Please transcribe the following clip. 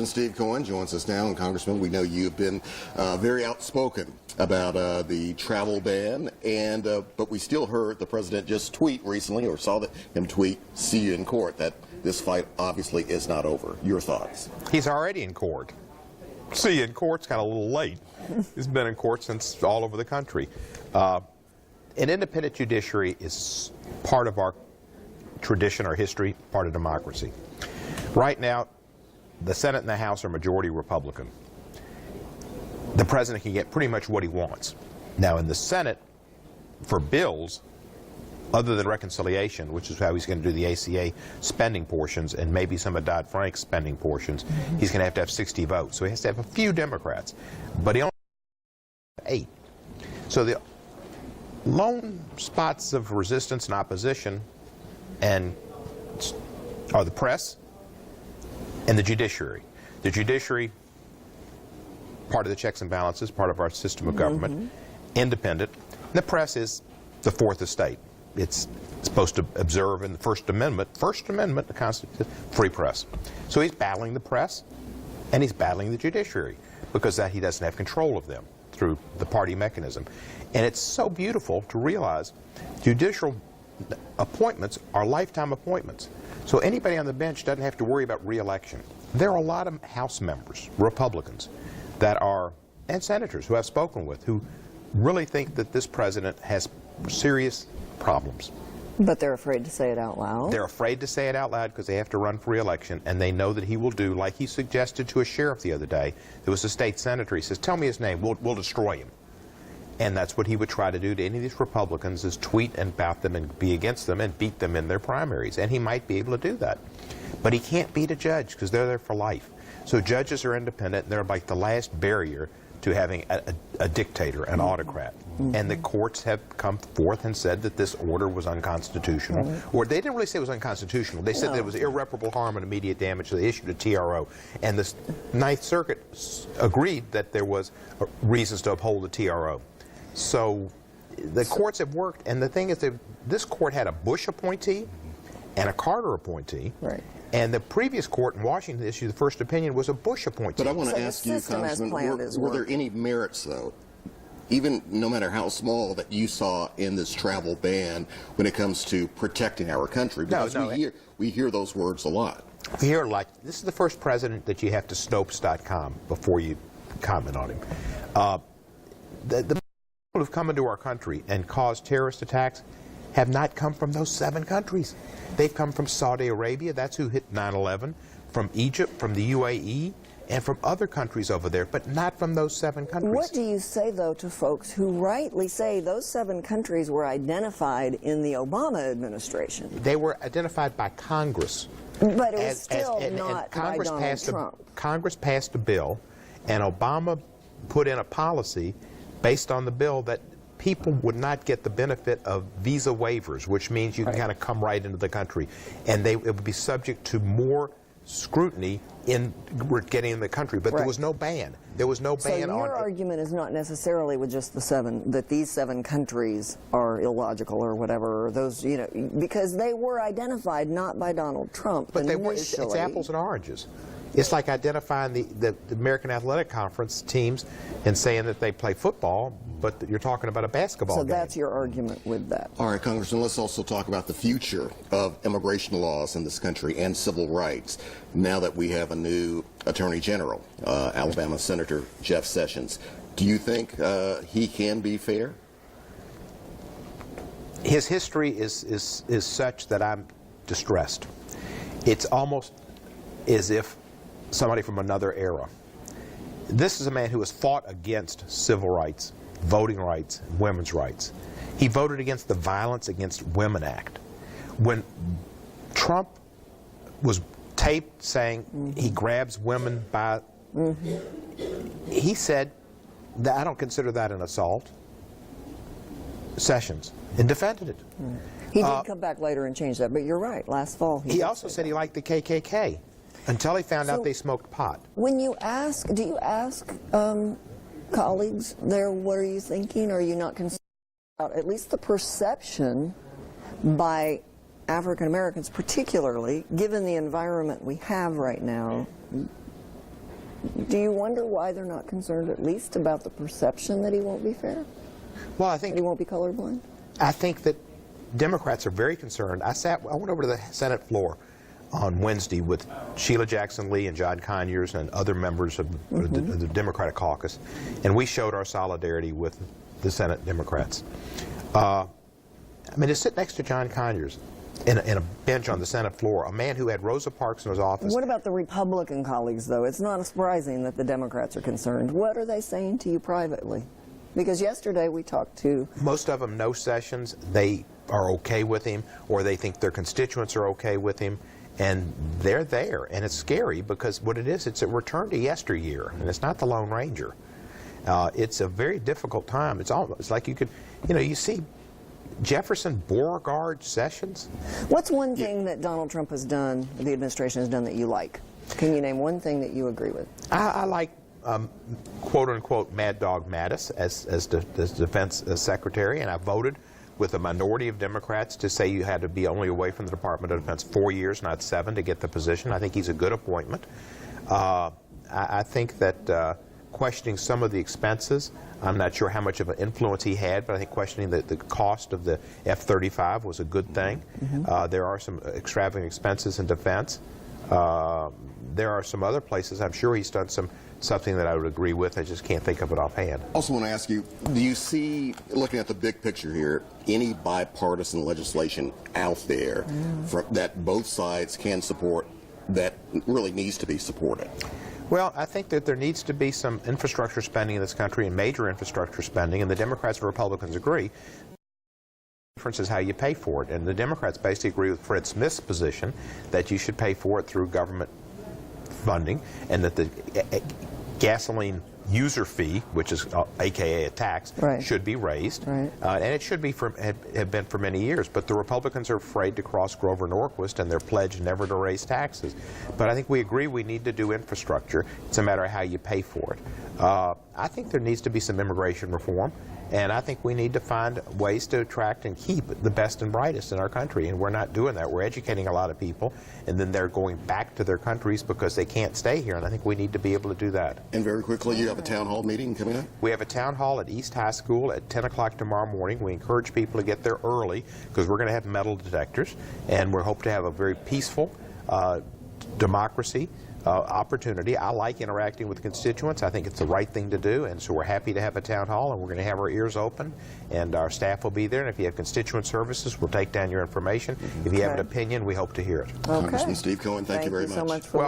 Steve Cohen joins us now, and Congressman, we know you've been very outspoken about the travel ban, and but we still heard the president just tweet recently, or saw him tweet, "See you in court," that this fight obviously is not over. Your thoughts? He's already in court. See you in court's kind of a little late. He's been in court since all over the country. An independent judiciary is part of our tradition, our history, part of democracy. Right now, the Senate and the House are majority Republican. The president can get pretty much what he wants. Now, in the Senate, for bills, other than reconciliation, which is how he's going to do the ACA spending portions and maybe some of Dodd-Frank's spending portions, he's going to have 60 votes. So he has to have a few Democrats. But he only has 8. So the lone spots of resistance and opposition are the press and the judiciary. The judiciary, part of the checks and balances, part of our system of government, independent. And the press is the fourth estate. It's supposed to observe in the First Amendment, the Constitution, free press. So he's battling the press and he's battling the judiciary because he doesn't have control of them through the party mechanism. And it's so beautiful to realize judicial appointments are lifetime appointments. So anybody on the bench doesn't have to worry about re-election. There are a lot of House members, Republicans, and senators who I've spoken with, who really think that this president has serious problems. But they're afraid to say it out loud. They're afraid to say it out loud because they have to run for re-election, and they know that he will do, like he suggested to a sheriff the other day. There was a state senator. He says, "Tell me his name. We'll destroy him." And that's what he would try to do to any of these Republicans, is tweet about them and be against them and beat them in their primaries. And he might be able to do that. But he can't beat a judge because they're there for life. So judges are independent, and they're like the last barrier to having a dictator, an autocrat. And the courts have come forth and said that this order was unconstitutional. Or they didn't really say it was unconstitutional. They said that it was irreparable harm and immediate damage, so they issued a TRO. And the Ninth Circuit agreed that there was reasons to uphold the TRO. So the courts have worked, and the thing is that this court had a Bush appointee and a Carter appointee, and the previous court in Washington issued the first opinion was a Bush appointee. But I want to ask you, Congressman, were there any merits, though, even no matter how small, that you saw in this travel ban when it comes to protecting our country? Because we hear those words a lot. We hear, like, this is the first president that you have to Snopes.com before you comment on him. The who've come into our country and caused terrorist attacks have not come from those 7 countries. They've come from Saudi Arabia, that's who hit 9/11, from Egypt, from the UAE, and from other countries over there, but not from those 7 countries. What do you say, though, to folks who rightly say those 7 countries were identified in the Obama administration? They were identified by Congress. But it was still not by Donald Trump. Congress passed a bill, and Obama put in a policy based on the bill that people would not get the benefit of visa waivers, which means you can kind of come right into the country. And it would be subject to more scrutiny in getting in the country. But there was no ban. There was no ban on it. So your argument is not necessarily with just the 7, that these 7 countries are illogical or whatever, or those, you know, because they were identified not by Donald Trump. But it's apples and oranges. It's like identifying the American Athletic Conference teams and saying that they play football, but you're talking about a basketball game. So that's your argument with that. All right, Congressman, let's also talk about the future of immigration laws in this country and civil rights now that we have a new Attorney General, Alabama Senator Jeff Sessions. Do you think he can be fair? His history is such that I'm distressed. It's almost as if somebody from another era. This is a man who has fought against civil rights, voting rights, women's rights. He voted against the Violence Against Women Act. When Trump was taped saying he grabs women by... He said that I don't consider that an assault. Sessions, and defended it. He did come back later and change that, but you're right. Last fall he also said he liked the KKK. Until he found out they smoked pot. When you ask, do you ask colleagues there, what are you thinking? Or are you not concerned about at least the perception by African Americans, particularly, given the environment we have right now, Do you wonder why they're not concerned at least about the perception that he won't be fair? Well, That he won't be colorblind? I think that Democrats are very concerned. I went over to the Senate floor on Wednesday with Sheila Jackson Lee and John Conyers and other members of the Democratic caucus, and we showed our solidarity with the Senate Democrats. I mean, to sit next to John Conyers in a bench on the Senate floor, a man who had Rosa Parks in his office. What about the Republican colleagues, though? It's not surprising that the Democrats are concerned. What are they saying to you privately? Because yesterday we talked to... Most of them know Sessions. They are okay with him, or they think their constituents are okay with him, and they're there. And it's scary because what it is, it's a return to yesteryear, and it's not the Lone Ranger. It's a very difficult time. It's like you could, you see Jefferson, Beauregard, Sessions. What's one thing that Donald Trump has done, the administration has done, that you like? Can you name one thing that you agree with? I like quote-unquote Mad Dog Mattis as defense secretary, and I voted with a minority of Democrats to say you had to be only away from the Department of Defense 4 years, not 7, to get the position. I think he's a good appointment. I think that questioning some of the expenses, I'm not sure how much of an influence he had, but I think questioning the cost of the F-35 was a good thing. There are some extravagant expenses in defense. There are some other places I'm sure he's done something that I would agree with. I just can't think of it offhand. Also want to ask you, do you see, looking at the big picture here, any bipartisan legislation out there that both sides can support that really needs to be supported? Well, I think that there needs to be some infrastructure spending in this country, and major infrastructure spending, and the Democrats and Republicans agree. The difference is how you pay for it, and the Democrats basically agree with Fred Smith's position that you should pay for it through government funding, and that the gasoline user fee, which is AKA a tax, should be raised, and it should be have been for many years. But the Republicans are afraid to cross Grover Norquist and their pledge never to raise taxes. But I think we agree we need to do infrastructure. It's a matter of how you pay for it. I think there needs to be some immigration reform, and I think we need to find ways to attract and keep the best and brightest in our country, and we're not doing that. We're educating a lot of people, and then they're going back to their countries because they can't stay here, and I think we need to be able to do that. And very quickly, you have a town hall meeting coming up? We have a town hall at East High School at 10 o'clock tomorrow morning. We encourage people to get there early because we're going to have metal detectors, and we hope to have a very peaceful democracy opportunity. I like interacting with constituents. I think it's the right thing to do, and so we're happy to have a town hall, and we're going to have our ears open, and our staff will be there. And if you have constituent services, we'll take down your information. If you have an opinion, we hope to hear it. Congressman Steve Cohen, thank you very much. So much for